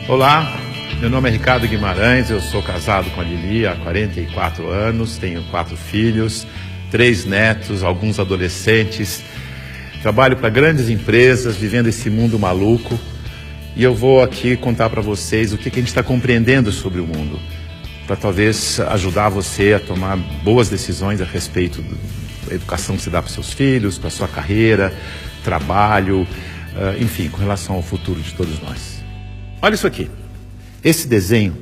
Olá, meu nome é Ricardo Guimarães, eu sou casado com a Lili há 44 anos, tenho 4 filhos, 3 netos, alguns adolescentes, trabalho para grandes empresas, vivendo esse mundo maluco, e eu vou aqui contar para vocês o que a gente está compreendendo sobre o mundo, para talvez ajudar você a tomar boas decisões a respeito da educação que você dá para seus filhos, para sua carreira, trabalho, enfim, com relação ao futuro de todos nós. Olha isso aqui. Esse desenho,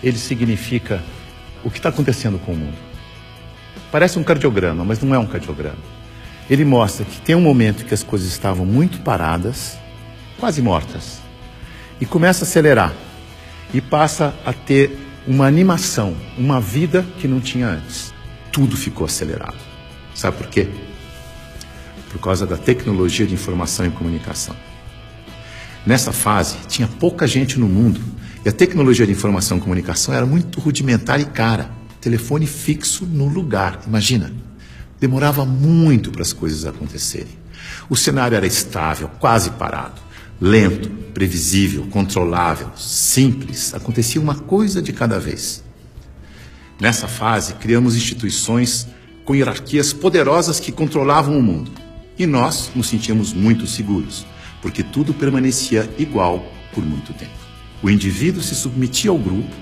ele significa o que está acontecendo com o mundo. Parece um cardiograma, mas não é um cardiograma. Ele mostra que tem um momento que as coisas estavam muito paradas, quase mortas, e começa a acelerar, e passa a ter uma animação, uma vida que não tinha antes. Tudo ficou acelerado. Sabe por quê? Por causa da tecnologia de informação e comunicação. Nessa fase, tinha pouca gente no mundo e a tecnologia de informação e comunicação era muito rudimentar e cara. Telefone fixo no lugar, imagina. Demorava muito para as coisas acontecerem. O cenário era estável, quase parado, lento, previsível, controlável, simples. Acontecia uma coisa de cada vez. Nessa fase, criamos instituições com hierarquias poderosas que controlavam o mundo. E nós nos sentíamos muito seguros, porque tudo permanecia igual por muito tempo. O indivíduo se submetia ao grupo,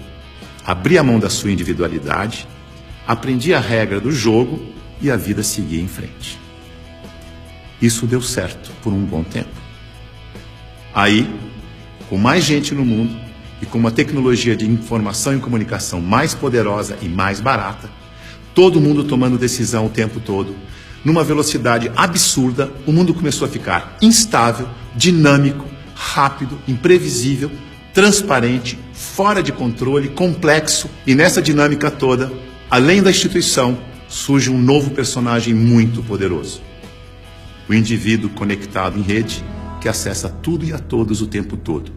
abria a mão da sua individualidade, aprendia a regra do jogo e a vida seguia em frente. Isso deu certo por um bom tempo. Aí, com mais gente no mundo e com uma tecnologia de informação e comunicação mais poderosa e mais barata, todo mundo tomando decisão o tempo todo, numa velocidade absurda, o mundo começou a ficar instável, dinâmico, rápido, imprevisível, transparente, fora de controle, complexo. E nessa dinâmica toda, além da instituição, surge um novo personagem muito poderoso. O indivíduo conectado em rede, que acessa tudo e a todos o tempo todo.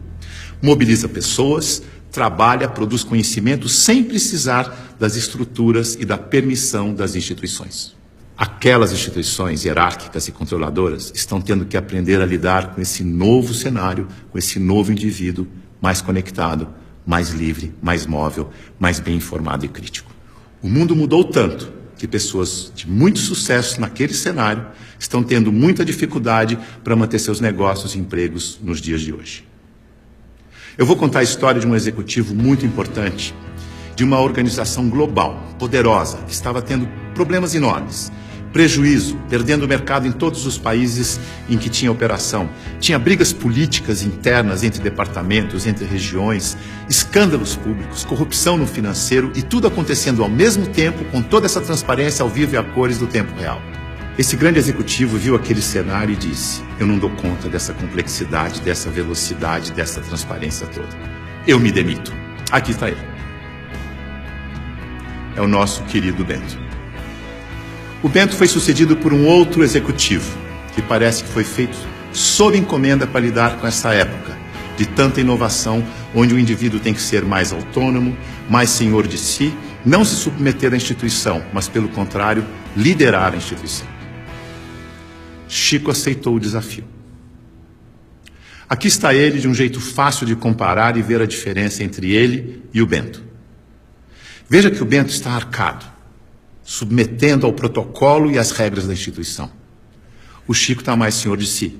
Mobiliza pessoas, trabalha, produz conhecimento sem precisar das estruturas e da permissão das instituições. Aquelas instituições hierárquicas e controladoras estão tendo que aprender a lidar com esse novo cenário, com esse novo indivíduo mais conectado, mais livre, mais móvel, mais bem informado e crítico. O mundo mudou tanto que pessoas de muito sucesso naquele cenário estão tendo muita dificuldade para manter seus negócios e empregos nos dias de hoje. Eu vou contar a história de um executivo muito importante, de uma organização global, poderosa, que estava tendo problemas enormes, prejuízo, perdendo o mercado em todos os países em que tinha operação. Tinha brigas políticas internas entre departamentos, entre regiões, escândalos públicos, corrupção no financeiro e tudo acontecendo ao mesmo tempo, com toda essa transparência ao vivo e a cores do tempo real. Esse grande executivo viu aquele cenário e disse: eu não dou conta dessa complexidade, dessa velocidade, dessa transparência toda. Eu me demito. Aqui está ele. É o nosso querido Bento. O Bento foi sucedido por um outro executivo, que parece que foi feito sob encomenda para lidar com essa época de tanta inovação, onde o indivíduo tem que ser mais autônomo, mais senhor de si, não se submeter à instituição, mas, pelo contrário, liderar a instituição. Chico aceitou o desafio. Aqui está ele, de um jeito fácil de comparar e ver a diferença entre ele e o Bento. Veja que o Bento está arcado, submetendo ao protocolo e às regras da instituição. O Chico está mais senhor de si.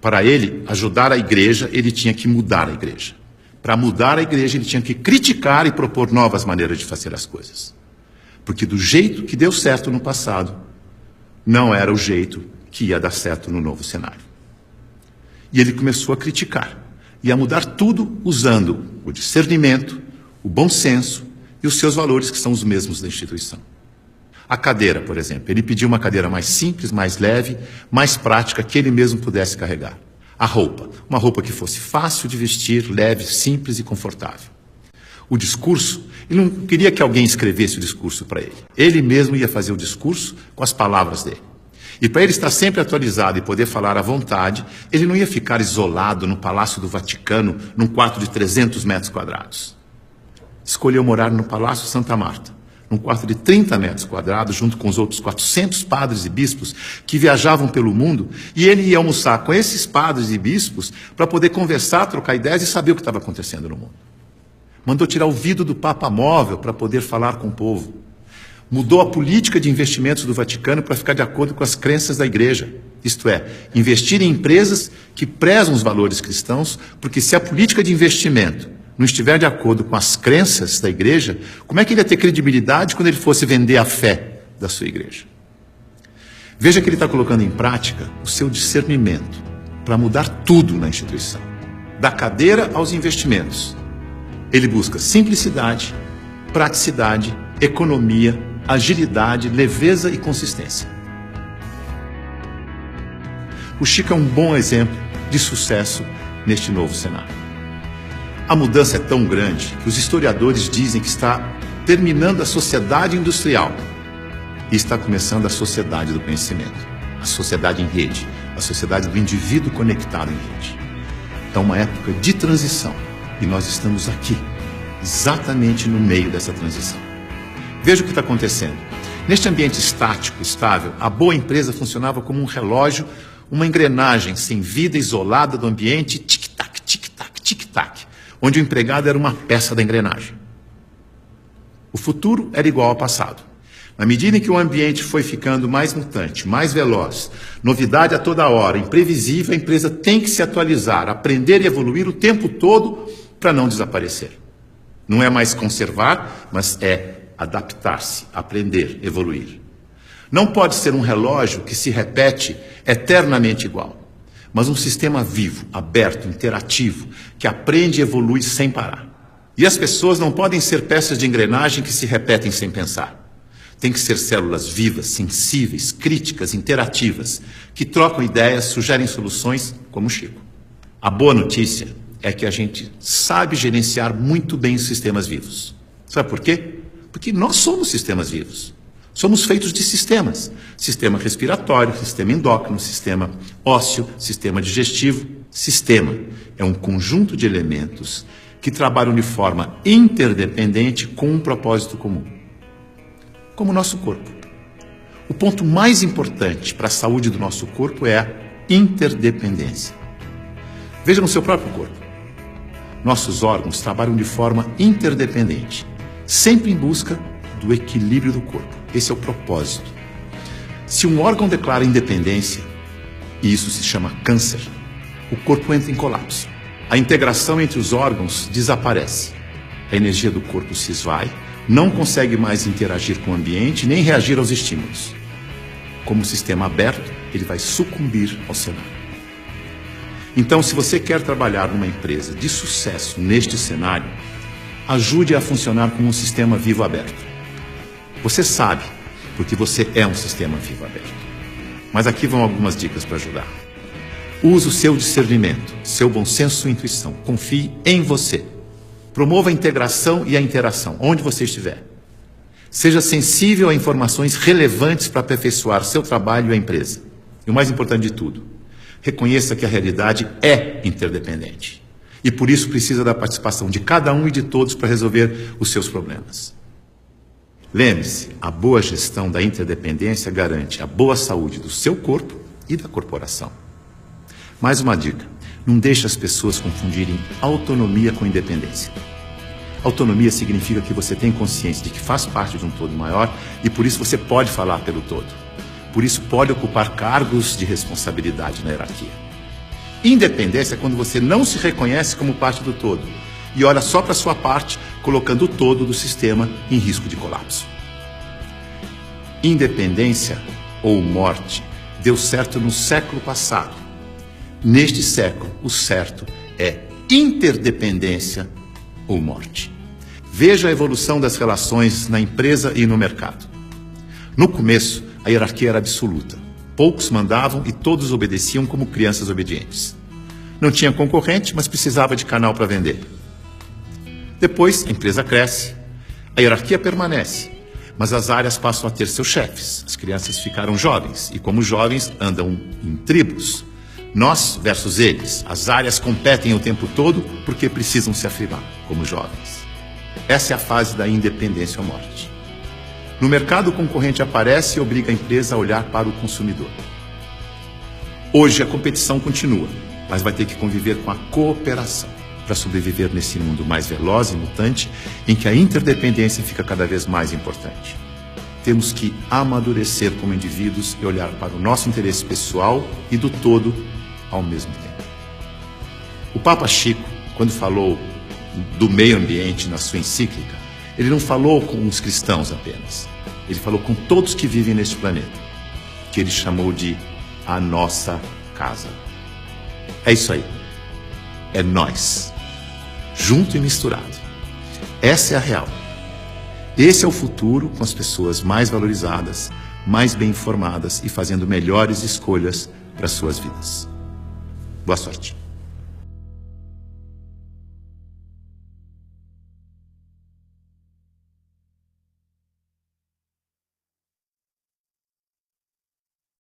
Para ele ajudar a igreja, ele tinha que mudar a igreja. Para mudar a igreja, ele tinha que criticar e propor novas maneiras de fazer as coisas. Porque do jeito que deu certo no passado, não era o jeito que ia dar certo no novo cenário. E ele começou a criticar e a mudar tudo usando o discernimento, o bom senso e os seus valores, que são os mesmos da instituição. A cadeira, por exemplo, ele pediu uma cadeira mais simples, mais leve, mais prática, que ele mesmo pudesse carregar. A roupa, uma roupa que fosse fácil de vestir, leve, simples e confortável. O discurso, ele não queria que alguém escrevesse o discurso para ele. Ele mesmo ia fazer o discurso com as palavras dele. E para ele estar sempre atualizado e poder falar à vontade, ele não ia ficar isolado no Palácio do Vaticano, num quarto de 300 metros quadrados. Escolheu morar no Palácio Santa Marta, num quarto de 30 metros quadrados, junto com os outros 400 padres e bispos que viajavam pelo mundo, e ele ia almoçar com esses padres e bispos para poder conversar, trocar ideias e saber o que estava acontecendo no mundo. Mandou tirar o vidro do Papa Móvel para poder falar com o povo. Mudou a política de investimentos do Vaticano para ficar de acordo com as crenças da Igreja. Isto é, investir em empresas que prezam os valores cristãos, porque se a política de investimento não estiver de acordo com as crenças da Igreja, como é que ele ia ter credibilidade quando ele fosse vender a fé da sua Igreja? Veja que ele está colocando em prática o seu discernimento para mudar tudo na instituição, da cadeira aos investimentos. Ele busca simplicidade, praticidade, economia, agilidade, leveza e consistência. O Chico é um bom exemplo de sucesso neste novo cenário. A mudança é tão grande que os historiadores dizem que está terminando a sociedade industrial e está começando a sociedade do conhecimento, a sociedade em rede, a sociedade do indivíduo conectado em rede. É uma época de transição e nós estamos aqui, exatamente no meio dessa transição. Veja o que está acontecendo. Neste ambiente estático, estável, a boa empresa funcionava como um relógio, uma engrenagem sem vida, isolada do ambiente, tic-tac, tic-tac, tic-tac, onde o empregado era uma peça da engrenagem. O futuro era igual ao passado. Na medida em que o ambiente foi ficando mais mutante, mais veloz, novidade a toda hora, imprevisível, a empresa tem que se atualizar, aprender e evoluir o tempo todo para não desaparecer. Não é mais conservar, mas é adaptar-se, aprender, evoluir. Não pode ser um relógio que se repete eternamente igual, mas um sistema vivo, aberto, interativo, que aprende e evolui sem parar. E as pessoas não podem ser peças de engrenagem que se repetem sem pensar. Tem que ser células vivas, sensíveis, críticas, interativas, que trocam ideias, sugerem soluções, como o Chico. A boa notícia é que a gente sabe gerenciar muito bem os sistemas vivos. Sabe por quê? Porque nós somos sistemas vivos. Somos feitos de sistemas. Sistema respiratório, sistema endócrino, sistema ósseo, sistema digestivo. Sistema é um conjunto de elementos que trabalham de forma interdependente com um propósito comum. Como o nosso corpo. O ponto mais importante para a saúde do nosso corpo é a interdependência. Veja no seu próprio corpo. Nossos órgãos trabalham de forma interdependente, sempre em busca do equilíbrio do corpo. Esse é o propósito. Se um órgão declara independência, e isso se chama câncer, o corpo entra em colapso. A integração entre os órgãos desaparece. A energia do corpo se esvai, não consegue mais interagir com o ambiente, nem reagir aos estímulos. Como sistema aberto, ele vai sucumbir ao cenário. Então, se você quer trabalhar numa empresa de sucesso neste cenário, ajude a funcionar como um sistema vivo aberto. Você sabe, porque você é um sistema vivo aberto. Mas aqui vão algumas dicas para ajudar. Use o seu discernimento, seu bom senso e intuição. Confie em você. Promova a integração e a interação, onde você estiver. Seja sensível a informações relevantes para aperfeiçoar seu trabalho e a empresa. E o mais importante de tudo, reconheça que a realidade é interdependente. E por isso precisa da participação de cada um e de todos para resolver os seus problemas. Lembre-se, a boa gestão da interdependência garante a boa saúde do seu corpo e da corporação. Mais uma dica, não deixe as pessoas confundirem autonomia com independência. Autonomia significa que você tem consciência de que faz parte de um todo maior e por isso você pode falar pelo todo. Por isso pode ocupar cargos de responsabilidade na hierarquia. Independência é quando você não se reconhece como parte do todo e olha só para a sua parte, colocando o todo do sistema em risco de colapso. Independência ou morte deu certo no século passado. Neste século, o certo é interdependência ou morte. Veja a evolução das relações na empresa e no mercado. No começo, a hierarquia era absoluta. Poucos mandavam e todos obedeciam como crianças obedientes. Não tinha concorrente, mas precisava de canal para vender. Depois, a empresa cresce, a hierarquia permanece, mas as áreas passam a ter seus chefes. As crianças ficaram jovens e, como jovens, andam em tribos. Nós versus eles. As áreas competem o tempo todo porque precisam se afirmar como jovens. Essa é a fase da independência ou morte. No mercado, o concorrente aparece e obriga a empresa a olhar para o consumidor. Hoje a competição continua, mas vai ter que conviver com a cooperação para sobreviver nesse mundo mais veloz e mutante, em que a interdependência fica cada vez mais importante. Temos que amadurecer como indivíduos e olhar para o nosso interesse pessoal e do todo ao mesmo tempo. O Papa Chico, quando falou do meio ambiente na sua encíclica, ele não falou com os cristãos apenas. Ele falou com todos que vivem neste planeta, que ele chamou de a nossa casa. É isso aí. É nós, junto e misturado. Essa é a real. Esse é o futuro, com as pessoas mais valorizadas, mais bem informadas e fazendo melhores escolhas para suas vidas. Boa sorte.